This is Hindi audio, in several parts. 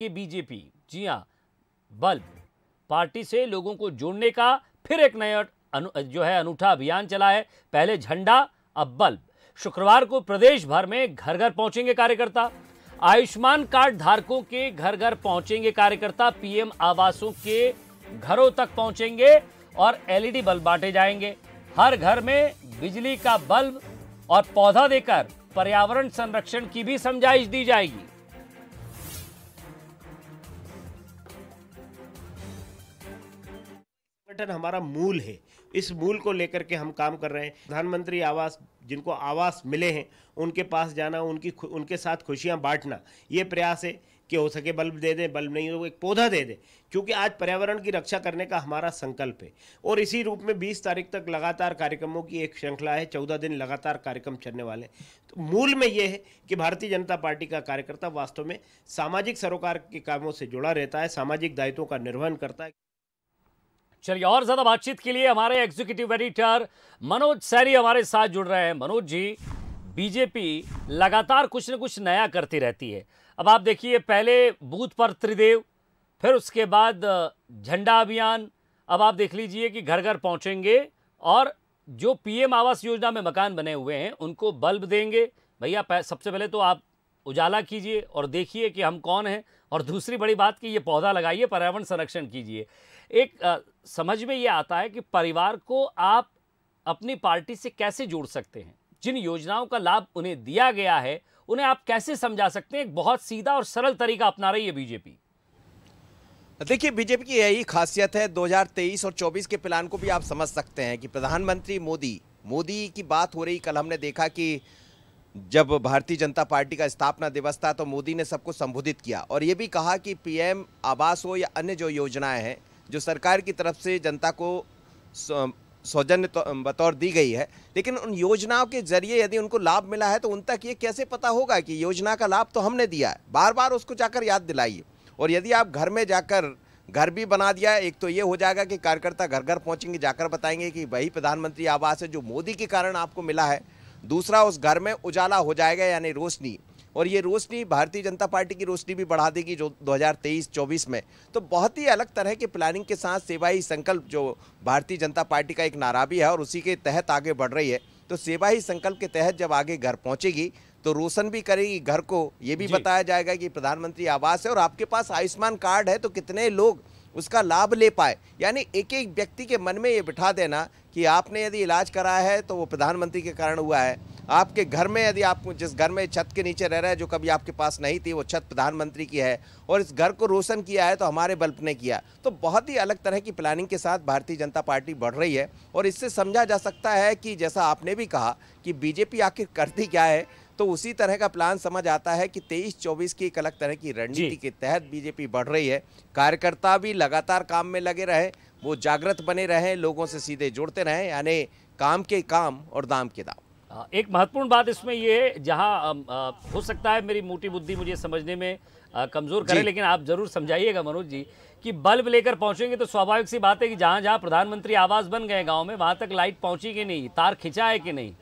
कि बीजेपी, जी हां, बल्ब पार्टी से लोगों को जोड़ने का फिर एक नया जो है अनूठा अभियान चला है। पहले झंडा, अब बल्ब। शुक्रवार को प्रदेश भर में घर घर पहुंचेंगे कार्यकर्ता। आयुष्मान कार्ड धारकों के घर घर पहुंचेंगे कार्यकर्ता। पीएम आवासों के घरों तक पहुंचेंगे और एलईडी बल्ब बांटे जाएंगे। हर घर में बिजली का बल्ब और पौधा देकर पर्यावरण संरक्षण की भी समझाइश दी जाएगी। संगठन हमारा मूल है, इस मूल को लेकर के हम काम कर रहे हैं। प्रधानमंत्री आवास, जिनको आवास मिले हैं उनके पास जाना, उनके साथ खुशियां बांटना, ये प्रयास है कि हो सके बल्ब दे दें, बल्ब नहीं हो एक पौधा दे दें, क्योंकि आज पर्यावरण की रक्षा करने का हमारा संकल्प है। और इसी रूप में 20 तारीख तक लगातार कार्यक्रमों की एक श्रृंखला है, 14 दिन लगातार कार्यक्रम चलने वाले। तो मूल में ये है कि भारतीय जनता पार्टी का कार्यकर्ता वास्तव में सामाजिक सरोकार के कामों से जुड़ा रहता है, सामाजिक दायित्वों का निर्वहन करता है। चलिए, और ज्यादा बातचीत के लिए हमारे एग्जीक्यूटिव एडिटर मनोज सैनी हमारे साथ जुड़ रहे हैं। मनोज जी, बीजेपी लगातार कुछ न कुछ नया करती रहती है। अब आप देखिए, पहले बूथ पर त्रिदेव, फिर उसके बाद झंडा अभियान, अब आप देख लीजिए कि घर घर पहुंचेंगे और जो पीएम आवास योजना में मकान बने हुए हैं उनको बल्ब देंगे। भैया, सबसे पहले तो आप उजाला कीजिए और देखिए कि हम कौन हैं, और दूसरी बड़ी बात कि ये पौधा लगाइए, पर्यावरण संरक्षण कीजिए। एक समझ में ये आता है कि परिवार को आप अपनी पार्टी से कैसे जोड़ सकते हैं। जिन योजनाओं का लाभ उन्हें दिया गया है उन्हें आप कैसे समझा सकते हैं। एक बहुत सीधा और सरल तरीका अपना रही है बीजेपी। देखिए, बीजेपी की यही खासियत है। 2023 और 24 के प्लान को भी आप समझ सकते हैं कि प्रधानमंत्री मोदी की बात हो रही। कल हमने देखा कि जब भारतीय जनता पार्टी का स्थापना दिवस था तो मोदी ने सबको संबोधित किया और ये भी कहा कि पीएम आवास हो या अन्य जो योजनाएं हैं जो सरकार की तरफ से जनता को सौजन्य बतौर दी गई है, लेकिन उन योजनाओं के जरिए यदि उनको लाभ मिला है तो उन तक ये कैसे पता होगा कि योजना का लाभ तो हमने दिया है। बार बार उसको जाकर याद दिलाइए। और यदि आप घर में जाकर घर भी बना दिया, एक तो ये हो जाएगा कि कार्यकर्ता घर घर पहुंचेंगे, जाकर बताएंगे कि वही प्रधानमंत्री आवास है जो मोदी के कारण आपको मिला है। दूसरा, उस घर में उजाला हो जाएगा, यानी रोशनी, और ये रोशनी भारतीय जनता पार्टी की रोशनी भी बढ़ा देगी जो 2023-24 में। तो बहुत ही अलग तरह के प्लानिंग के साथ सेवा ही संकल्प, जो भारतीय जनता पार्टी का एक नारा भी है और उसी के तहत आगे बढ़ रही है। तो सेवा ही संकल्प के तहत जब आगे घर पहुंचेगी तो रोशन भी करेगी घर को। ये भी बताया जाएगा कि प्रधानमंत्री आवास है और आपके पास आयुष्मान कार्ड है तो कितने लोग उसका लाभ ले पाए। यानी एक एक व्यक्ति के मन में ये बिठा देना कि आपने यदि इलाज कराया है तो वो प्रधानमंत्री के कारण हुआ है। आपके घर में यदि आप जिस घर में छत के नीचे रह रहे हैं जो कभी आपके पास नहीं थी, वो छत प्रधानमंत्री की है और इस घर को रोशन किया है तो हमारे बल्ब ने किया। तो बहुत ही अलग तरह की प्लानिंग के साथ भारतीय जनता पार्टी बढ़ रही है और इससे समझा जा सकता है कि जैसा आपने भी कहा कि बीजेपी आखिर करती क्या है, तो उसी तरह का प्लान समझ आता है कि 23-24 की एक अलग तरह की रणनीति के तहत बीजेपी बढ़ रही है। कार्यकर्ता भी लगातार काम में लगे रहे, वो जागृत बने रहे, लोगों से सीधे जुड़ते रहे, यानी काम के काम और दाम के दाम। एक महत्वपूर्ण बात इसमें ये है, जहां हो सकता है मेरी मोटी बुद्धि मुझे समझने में कमजोर करे, लेकिन आप जरूर समझाइएगा मनोज जी कि बल्ब लेकर पहुंचेंगे तो स्वाभाविक सी बात है कि जहां जहां प्रधानमंत्री आवास बन गए गांव में, वहां तक लाइट पहुंची कि नहीं, तार खिंचा है कि नहीं,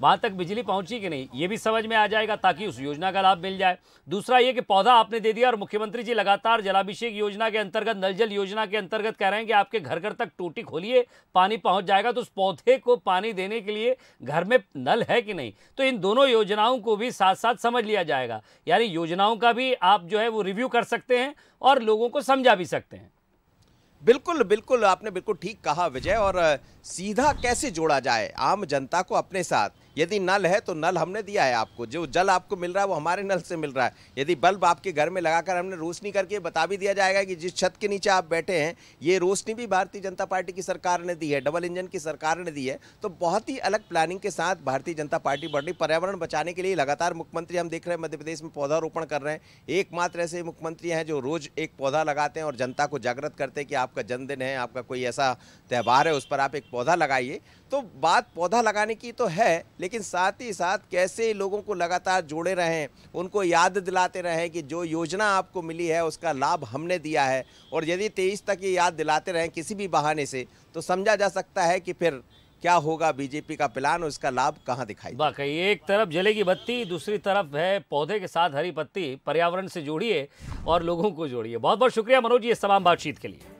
वहां तक बिजली पहुंची कि नहीं, ये भी समझ में आ जाएगा ताकि उस योजना का लाभ मिल जाए। दूसरा ये कि पौधा आपने दे दिया और मुख्यमंत्री जी लगातार जलाभिषेक योजना के अंतर्गत, नल जल योजना के अंतर्गत कह रहे हैं कि आपके घर घर तक टूटी खोलिए, पानी पहुंच जाएगा। तो उस पौधे को पानी देने के लिए घर में नल है कि नहीं, तो इन दोनों योजनाओं को भी साथ साथ समझ लिया जाएगा। यानी योजनाओं का भी आप जो है वो रिव्यू कर सकते हैं और लोगों को समझा भी सकते हैं। बिल्कुल बिल्कुल, आपने बिल्कुल ठीक कहा विजय। और सीधा कैसे जोड़ा जाए आम जनता को अपने साथ। यदि नल है तो नल हमने दिया है आपको, जो जल आपको मिल रहा है वो हमारे नल से मिल रहा है। यदि बल्ब आपके घर में लगाकर हमने रोशनी करके बता भी दिया जाएगा कि जिस छत के नीचे आप बैठे हैं ये रोशनी भी भारतीय जनता पार्टी की सरकार ने दी है, डबल इंजन की सरकार ने दी है। तो बहुत ही अलग प्लानिंग के साथ भारतीय जनता पार्टी बढ़ रही। पर्यावरण बचाने के लिए लगातार मुख्यमंत्री हम देख रहे हैं मध्य प्रदेश में पौधारोपण कर रहे हैं। एकमात्र ऐसे मुख्यमंत्री हैं जो रोज एक पौधा लगाते हैं और जनता को जागृत करते हैं कि आपका जन्मदिन है, आपका कोई ऐसा त्यौहार है, उस पर आप एक पौधा लगाइए। तो बात पौधा लगाने की तो है, लेकिन साथ ही साथ कैसे लोगों को लगातार जोड़े रहें, उनको याद दिलाते रहें कि जो योजना आपको मिली है उसका लाभ हमने दिया है। और यदि 23 तक ये याद दिलाते रहें किसी भी बहाने से, तो समझा जा सकता है कि फिर क्या होगा बीजेपी का प्लान और इसका लाभ कहां दिखाई देगा। वाकई एक तरफ जलेगी बत्ती, दूसरी तरफ है पौधे के साथ हरी पत्ती। पर्यावरण से जोड़िए और लोगों को जोड़िए। बहुत बहुत शुक्रिया मनोज जी इस तमाम बातचीत के लिए।